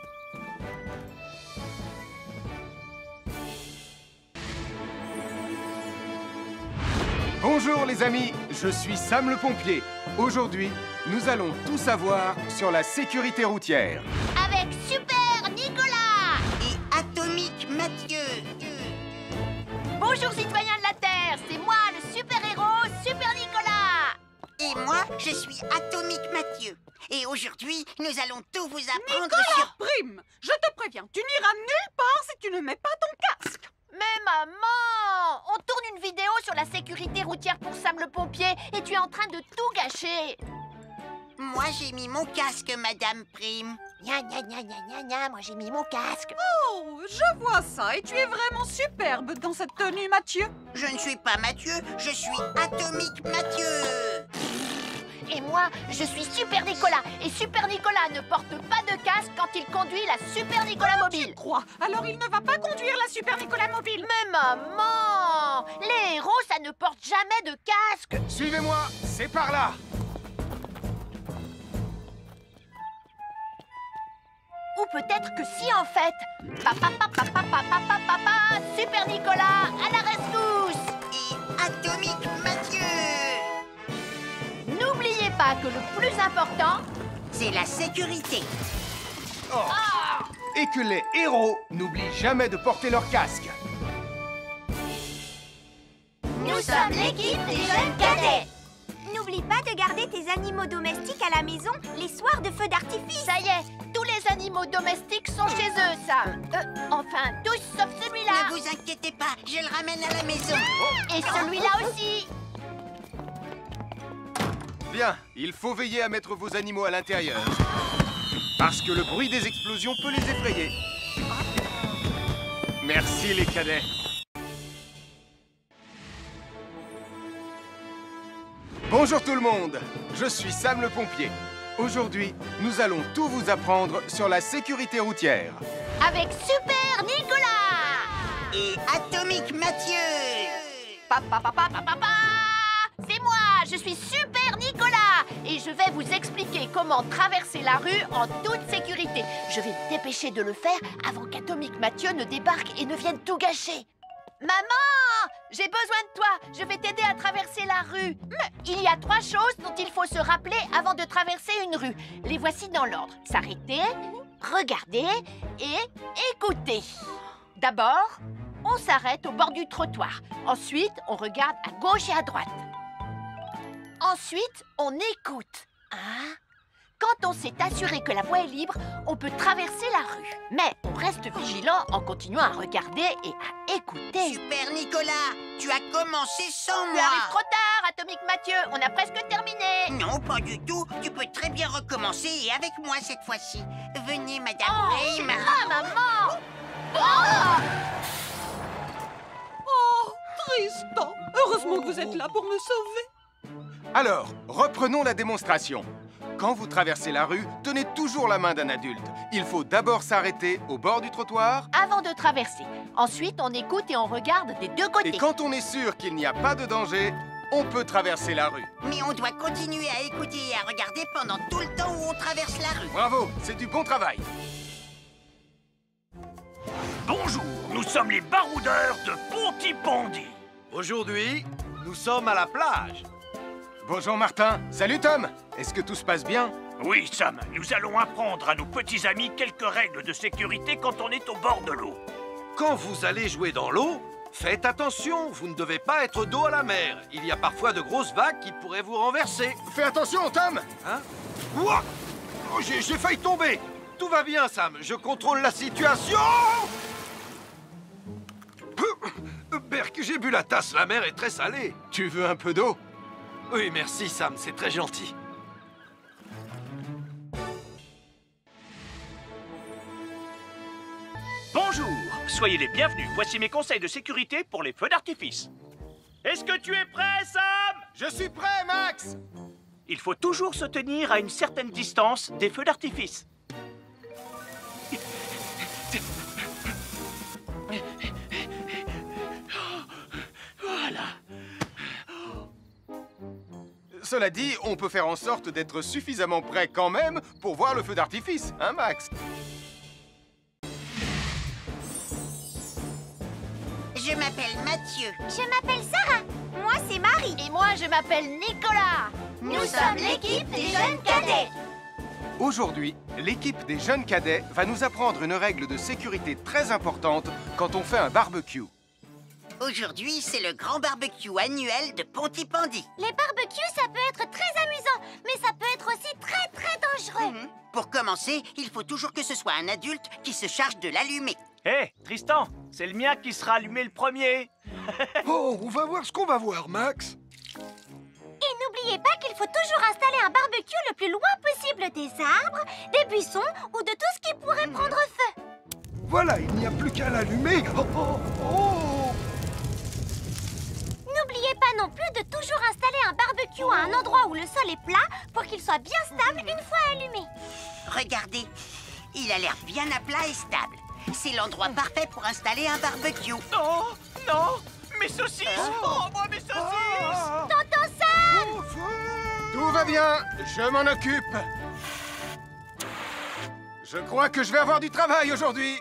Bonjour les amis, je suis Sam le pompier. Aujourd'hui, nous allons tout savoir sur la sécurité routière. Avec Super Nicolas! Et Atomique Mathieu. Bonjour citoyens de la Terre, c'est moi le super-héros Super Nicolas! Et moi, je suis Atomique Mathieu. Et aujourd'hui, nous allons tout vous apprendre Nicolas sur... Prime, je te préviens, tu n'iras nulle part si tu ne mets pas ton casque. Mais maman! On tourne une vidéo sur la sécurité routière pour Sam le pompier et tu es en train de tout gâcher! Moi, j'ai mis mon casque, Madame Prime. Gna gna gna gna gna gna, moi j'ai mis mon casque. Oh, je vois ça et tu es vraiment superbe dans cette tenue, Mathieu. Je ne suis pas Mathieu, je suis Atomique Mathieu. Et moi, je suis Super Nicolas. Et Super Nicolas ne porte pas de casque quand il conduit la Super Nicolas Mobile. Crois, alors il ne va pas conduire la Super Nicolas Mobile. Mais maman! Les héros, ça ne porte jamais de casque. Suivez-moi, c'est par là. Ou peut-être que si en fait. Super Nicolas, à la rescousse! Et Atomique Mathieu. N'oubliez pas que le plus important, c'est la sécurité. Oh. Et que les héros n'oublient jamais de porter leur casque. Nous sommes l'équipe des jeunes cadets. N'oublie pas de garder tes animaux domestiques à la maison les soirs de feu d'artifice. Ça y est, tous les animaux domestiques sont chez eux, Sam. Enfin, tous sauf celui-là. Ne vous inquiétez pas, je le ramène à la maison. Et celui-là aussi. Bien, il faut veiller à mettre vos animaux à l'intérieur. Parce que le bruit des explosions peut les effrayer. Merci les cadets. Bonjour tout le monde, je suis Sam le pompier. Aujourd'hui, nous allons tout vous apprendre sur la sécurité routière. Avec Super Nicolas Et Atomique Mathieu. C'est moi, je suis Super Nicolas et je vais vous expliquer comment traverser la rue en toute sécurité. Je vais me dépêcher de le faire avant qu'Atomique Mathieu ne débarque et ne vienne tout gâcher. Maman, j'ai besoin de toi. Je vais t'aider à traverser la rue. Il y a 3 choses dont il faut se rappeler avant de traverser une rue. Les voici dans l'ordre. S'arrêter, regarder et écouter. D'abord, on s'arrête au bord du trottoir. Ensuite, on regarde à gauche et à droite. Ensuite, on écoute. Quand on s'est assuré que la voie est libre, on peut traverser la rue. Mais on reste vigilant en continuant à regarder et à écouter. Super Nicolas, tu as commencé sans Tu moi. arrives trop tard, Atomique Mathieu. On a presque terminé. Non, pas du tout. Tu peux très bien recommencer et avec moi cette fois-ci. Venez, madame. Hey, maman. Oh, Tristan. Heureusement que vous êtes là pour me sauver. Alors, reprenons la démonstration. Quand vous traversez la rue, tenez toujours la main d'un adulte. Il faut d'abord s'arrêter au bord du trottoir. Avant de traverser. Ensuite, on écoute et on regarde des deux côtés. Et quand on est sûr qu'il n'y a pas de danger, on peut traverser la rue. Mais on doit continuer à écouter et à regarder pendant tout le temps où on traverse la rue. Bravo, c'est du bon travail. Bonjour, nous sommes les baroudeurs de Pontypandy. Aujourd'hui, nous sommes à la plage. Bonjour Martin. Salut Tom. Est-ce que tout se passe bien? Oui, Sam, nous allons apprendre à nos petits amis quelques règles de sécurité quand on est au bord de l'eau. Quand vous allez jouer dans l'eau, faites attention, vous ne devez pas être dos à la mer. Il y a parfois de grosses vagues qui pourraient vous renverser. Fais attention, Tom. Hein? Ouah! Oh, j'ai failli tomber. Tout va bien, Sam, je contrôle la situation. Berk, j'ai bu la tasse, la mer est très salée. Tu veux un peu d'eau? Oui, merci, Sam, c'est très gentil. Bonjour, soyez les bienvenus. Voici mes conseils de sécurité pour les feux d'artifice. Est-ce que tu es prêt, Sam? Je suis prêt, Max. Il faut toujours se tenir à une certaine distance des feux d'artifice. Voilà. Cela dit, on peut faire en sorte d'être suffisamment prêt quand même pour voir le feu d'artifice, hein, Max? Je m'appelle Mathieu. Je m'appelle Sarah. Moi, c'est Marie. Et moi, je m'appelle Nicolas. Nous sommes l'équipe des jeunes cadets. Aujourd'hui, l'équipe des jeunes cadets va nous apprendre une règle de sécurité très importante quand on fait un barbecue. Aujourd'hui, c'est le grand barbecue annuel de Pontypandy. Les barbecues, ça peut être très amusant, mais ça peut être aussi très, très dangereux. Pour commencer, il faut toujours que ce soit un adulte qui se charge de l'allumer. Hé, Tristan, c'est le mien qui sera allumé le premier. Oh, on va voir ce qu'on va voir, Max. Et n'oubliez pas qu'il faut toujours installer un barbecue le plus loin possible des arbres, des buissons ou de tout ce qui pourrait prendre feu. Voilà, il n'y a plus qu'à l'allumer. Oh, oh, oh. N'oubliez pas non plus de toujours installer un barbecue à un endroit où le sol est plat pour qu'il soit bien stable une fois allumé. Regardez, il a l'air bien à plat et stable. C'est l'endroit parfait pour installer un barbecue. Oh, non, mes saucisses. Oh, moi, mes saucisses. Tonton Sam! Tout va bien, je m'en occupe. Je crois que je vais avoir du travail aujourd'hui.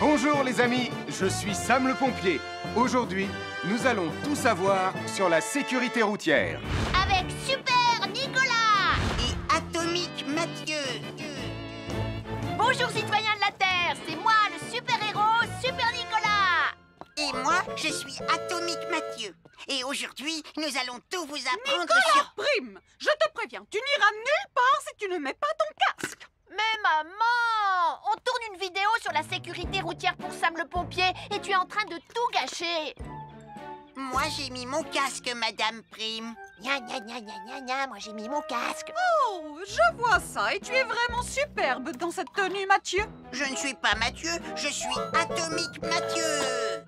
Bonjour les amis, je suis Sam le pompier. Aujourd'hui, nous allons tout savoir sur la sécurité routière. Avec Super Nicolas. Et Atomique Mathieu. Bonjour citoyens de la Terre, c'est moi le super-héros Super Nicolas. Et moi, je suis Atomique Mathieu. Et aujourd'hui, nous allons tout vous apprendre Nicolas sur... Prime, je te préviens, tu n'iras nulle part si tu ne mets pas ton casque. Mais maman, on tourne une vidéo sur la sécurité routière pour Sam le pompier et tu es en train de tout gâcher. Moi, j'ai mis mon casque, Madame Prime. Gna gna gna gna gna gna, moi j'ai mis mon casque. Oh, je vois ça et tu es vraiment superbe dans cette tenue, Mathieu. Je ne suis pas Mathieu, je suis Atomique Mathieu.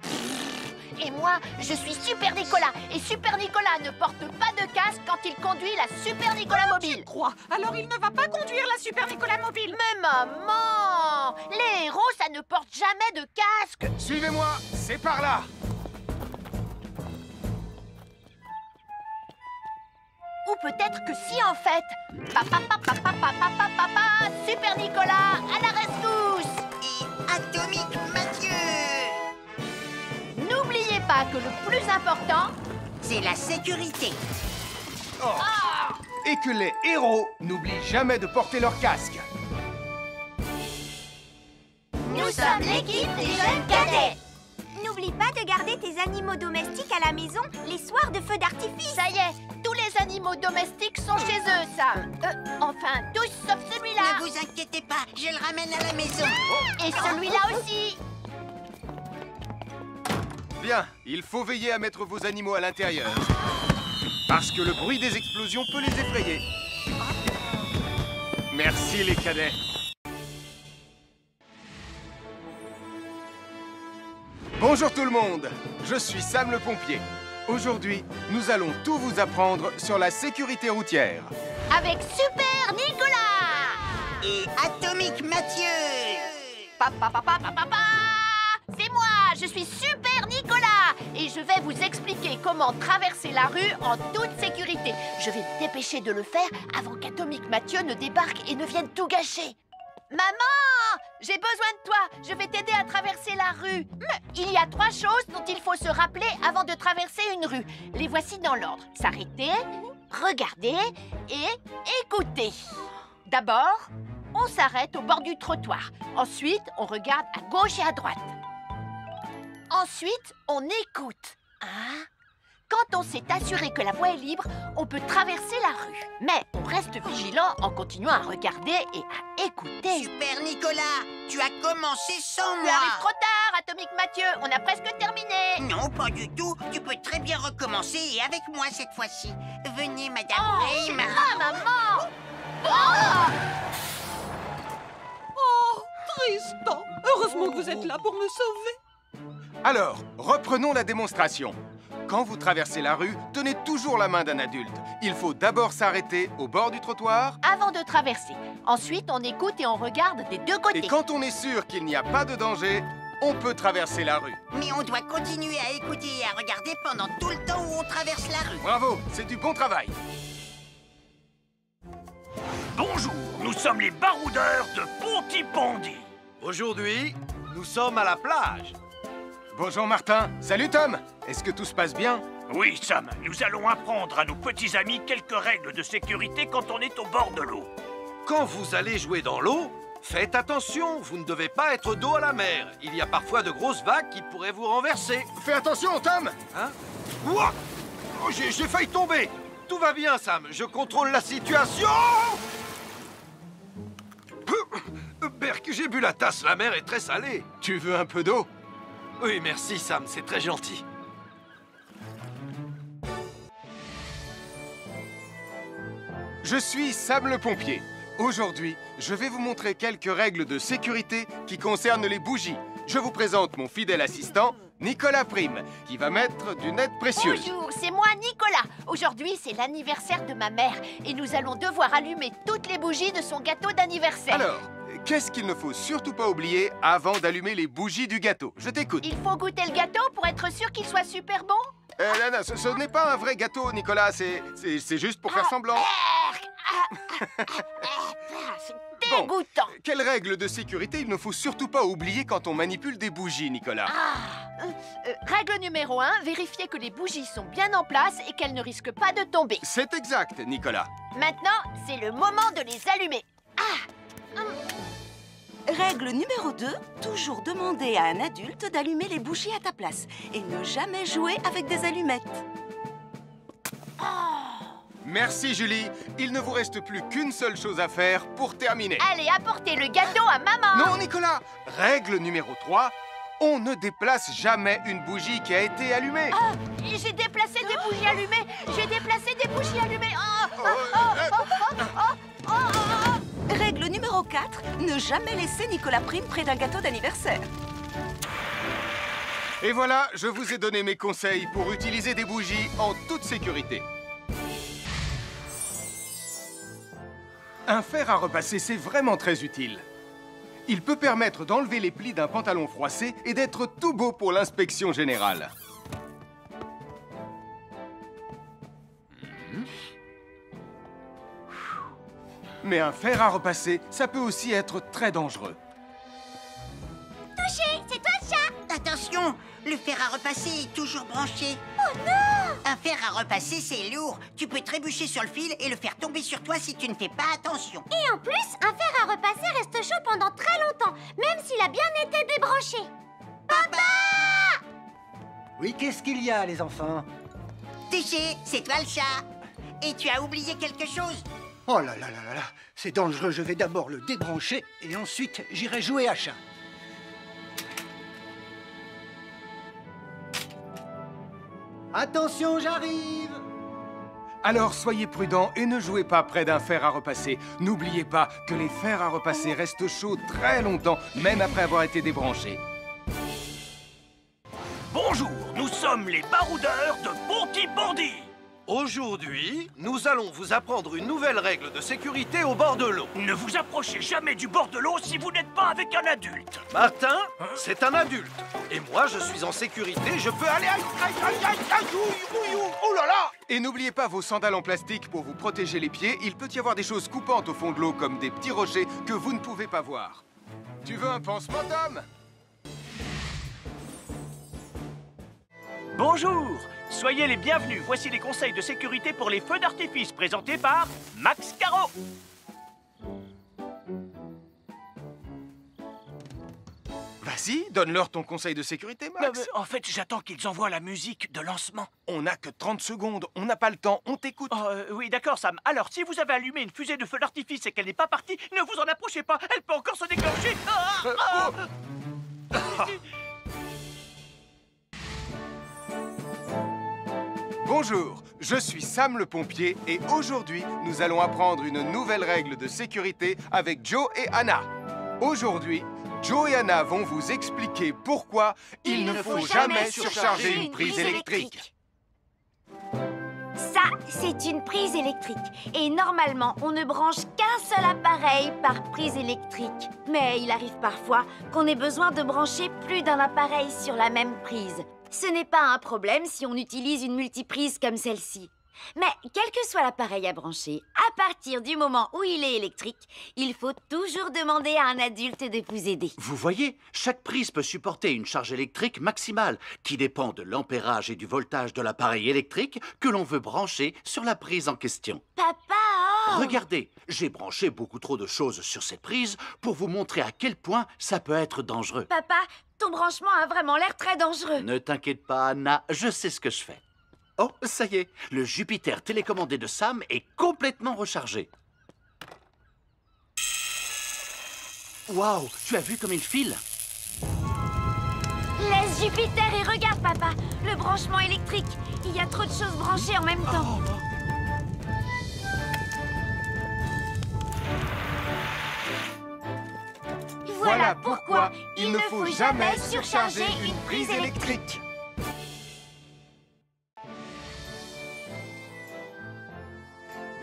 Et moi, je suis Super Nicolas. Et Super Nicolas ne porte pas de casque quand il conduit la Super Nicolas mobile. Tu crois? Alors il ne va pas conduire la Super Nicolas mobile. Mais maman, les héros, ça ne porte jamais de casque. Suivez-moi, c'est par là. Ou peut-être que si, en fait. Papa, Super Nicolas, à la rescousse. Et Atomique Mathieu. N'oubliez pas que le plus important, c'est la sécurité. Oh. Et que les héros n'oublient jamais de porter leur casque. Nous sommes l'équipe des jeunes cadets. N'oublie pas de garder tes animaux domestiques à la maison les soirs de feu d'artifice. Ça y est, tous les animaux domestiques sont chez eux, Sam. Enfin, tous sauf celui-là. Ne vous inquiétez pas, je le ramène à la maison. Et celui-là aussi. Bien, il faut veiller à mettre vos animaux à l'intérieur. Parce que le bruit des explosions peut les effrayer. Merci les cadets. Bonjour tout le monde, je suis Sam le pompier. Aujourd'hui, nous allons tout vous apprendre sur la sécurité routière. Avec Super Nicolas. Et Atomique Mathieu. C'est moi, je suis Super Nicolas. Et je vais vous expliquer comment traverser la rue en toute sécurité. Je vais me dépêcher de le faire avant qu'Atomique Mathieu ne débarque et ne vienne tout gâcher. Maman, j'ai besoin de toi. Je vais t'aider à traverser la rue. Mais il y a 3 choses dont il faut se rappeler avant de traverser une rue. Les voici dans l'ordre. S'arrêter, regarder et écouter. D'abord, on s'arrête au bord du trottoir. Ensuite, on regarde à gauche et à droite. Ensuite, on écoute. Hein? Quand on s'est assuré que la voie est libre, on peut traverser la rue. Mais on reste vigilant en continuant à regarder et à écouter. Super Nicolas, tu as commencé sans Tu moi. arrives trop tard, Atomique Mathieu. On a presque terminé. Non, pas du tout. Tu peux très bien recommencer et avec moi cette fois-ci. Venez, Madame Prime. Ah, maman. Oh! Oh, Tristan. Heureusement que vous êtes là pour me sauver. Alors, reprenons la démonstration. Quand vous traversez la rue, tenez toujours la main d'un adulte. Il faut d'abord s'arrêter au bord du trottoir. Avant de traverser. Ensuite, on écoute et on regarde des deux côtés. Et quand on est sûr qu'il n'y a pas de danger, on peut traverser la rue. Mais on doit continuer à écouter et à regarder pendant tout le temps où on traverse la rue. Bravo, c'est du bon travail. Bonjour, nous sommes les baroudeurs de Pontypandy. Aujourd'hui, nous sommes à la plage. Bonjour Martin. Salut Tom. Est-ce que tout se passe bien? Oui, Sam, nous allons apprendre à nos petits amis quelques règles de sécurité quand on est au bord de l'eau. Quand vous allez jouer dans l'eau, faites attention, vous ne devez pas être dos à la mer. Il y a parfois de grosses vagues qui pourraient vous renverser. Fais attention, Tom. Hein? Ouah! Oh, j'ai failli tomber. Tout va bien, Sam, je contrôle la situation. Berk, j'ai bu la tasse, la mer est très salée. Tu veux un peu d'eau? Oui, merci, Sam, c'est très gentil. Je suis Sam le pompier. Aujourd'hui, je vais vous montrer quelques règles de sécurité qui concernent les bougies. Je vous présente mon fidèle assistant, Nicolas Prime, qui va mettre d'une aide précieuse. Bonjour, c'est moi Nicolas. Aujourd'hui, c'est l'anniversaire de ma mère et nous allons devoir allumer toutes les bougies de son gâteau d'anniversaire. Alors, qu'est-ce qu'il ne faut surtout pas oublier avant d'allumer les bougies du gâteau? Je t'écoute. Il faut goûter le gâteau pour être sûr qu'il soit super bon? Non, ce n'est pas un vrai gâteau, Nicolas. C'est juste pour faire semblant. C'est dégoûtant. Quelles règles de sécurité il ne faut surtout pas oublier quand on manipule des bougies, Nicolas? Règle numéro 1, vérifier que les bougies sont bien en place et qu'elles ne risquent pas de tomber. C'est exact, Nicolas. Maintenant, c'est le moment de les allumer. Règle numéro 2, toujours demander à un adulte d'allumer les bougies à ta place et ne jamais jouer avec des allumettes. Merci Julie. Il ne vous reste plus qu'une seule chose à faire pour terminer. Allez, apportez le gâteau à maman. Non, Nicolas. Règle numéro 3. On ne déplace jamais une bougie qui a été allumée. Ah, j'ai déplacé des bougies allumées. J'ai déplacé des bougies allumées. Règle numéro 4, ne jamais laisser Nicolas Prime près d'un gâteau d'anniversaire. Et voilà, je vous ai donné mes conseils pour utiliser des bougies en toute sécurité. Un fer à repasser, c'est vraiment très utile. Il peut permettre d'enlever les plis d'un pantalon froissé et d'être tout beau pour l'inspection générale. Mais un fer à repasser, ça peut aussi être très dangereux. Touché, c'est toi le chat. Attention, le fer à repasser est toujours branché. Oh non! Un fer à repasser, c'est lourd. Tu peux trébucher sur le fil et le faire tomber sur toi si tu ne fais pas attention. Et en plus, un fer à repasser reste chaud pendant très longtemps, même s'il a bien été débranché. Papa! Oui, qu'est-ce qu'il y a, les enfants? Touché, c'est toi le chat. Et tu as oublié quelque chose? Oh là là là là là, c'est dangereux, je vais d'abord le débrancher et ensuite j'irai jouer à chat. Attention, j'arrive! Alors soyez prudents et ne jouez pas près d'un fer à repasser. N'oubliez pas que les fers à repasser restent chauds très longtemps, même après avoir été débranchés. Bonjour, nous sommes les baroudeurs de Pontypandy. Aujourd'hui, nous allons vous apprendre une nouvelle règle de sécurité au bord de l'eau. Ne vous approchez jamais du bord de l'eau si vous n'êtes pas avec un adulte. Martin, c'est un adulte. Et moi, je suis en sécurité, je peux aller... Aïe, aïe, aïe, aïe, aïe, oh là là! Et n'oubliez pas vos sandales en plastique pour vous protéger les pieds. Il peut y avoir des choses coupantes au fond de l'eau, comme des petits rochers que vous ne pouvez pas voir. Tu veux un pansement, Tom? Bonjour, soyez les bienvenus. Voici les conseils de sécurité pour les feux d'artifice présentés par Max Caro. Vas-y, donne-leur ton conseil de sécurité, Max. En fait, j'attends qu'ils envoient la musique de lancement. On n'a que 30 secondes, on n'a pas le temps, on t'écoute. Oui, d'accord, Sam. Alors, si vous avez allumé une fusée de feu d'artifice et qu'elle n'est pas partie, ne vous en approchez pas. Elle peut encore se déclencher. Bonjour, je suis Sam le pompier et aujourd'hui, nous allons apprendre une nouvelle règle de sécurité avec Joe et Anna. Aujourd'hui, Joe et Anna vont vous expliquer pourquoi il ne faut jamais surcharger une prise électrique. Ça, c'est une prise électrique. Et normalement, on ne branche qu'un seul appareil par prise électrique. Mais il arrive parfois qu'on ait besoin de brancher plus d'un appareil sur la même prise. Ce n'est pas un problème si on utilise une multiprise comme celle-ci. Mais quel que soit l'appareil à brancher, à partir du moment où il est électrique, il faut toujours demander à un adulte de vous aider. Vous voyez, chaque prise peut supporter une charge électrique maximale qui dépend de l'ampérage et du voltage de l'appareil électrique que l'on veut brancher sur la prise en question. Papa, oh! Regardez, j'ai branché beaucoup trop de choses sur cette prise pour vous montrer à quel point ça peut être dangereux. Papa, ton branchement a vraiment l'air très dangereux. Ne t'inquiète pas, Anna, je sais ce que je fais. Oh, ça y est, le Jupiter télécommandé de Sam est complètement rechargé. Waouh, tu as vu comme il file? Laisse Jupiter et regarde, papa. Le branchement électrique. Il y a trop de choses branchées en même temps. Voilà pourquoi il ne faut jamais surcharger une prise électrique.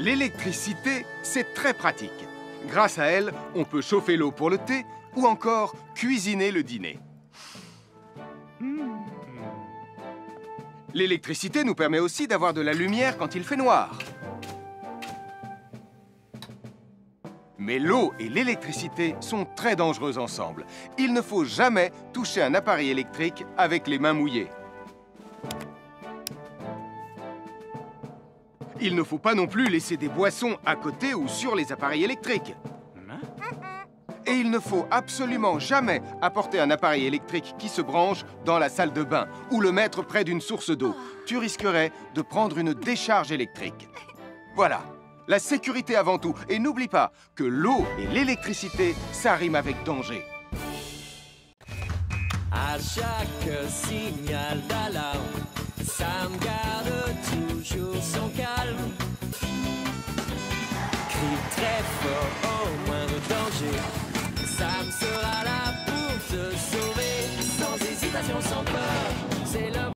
L'électricité, c'est très pratique. Grâce à elle, on peut chauffer l'eau pour le thé ou encore cuisiner le dîner. L'électricité nous permet aussi d'avoir de la lumière quand il fait noir. Mais l'eau et l'électricité sont très dangereuses ensemble. Il ne faut jamais toucher un appareil électrique avec les mains mouillées. Il ne faut pas non plus laisser des boissons à côté ou sur les appareils électriques. Et il ne faut absolument jamais apporter un appareil électrique qui se branche dans la salle de bain ou le mettre près d'une source d'eau. Tu risquerais de prendre une décharge électrique. Voilà, la sécurité avant tout. Et n'oublie pas que l'eau et l'électricité, ça rime avec danger. À chaque signal d'alarme,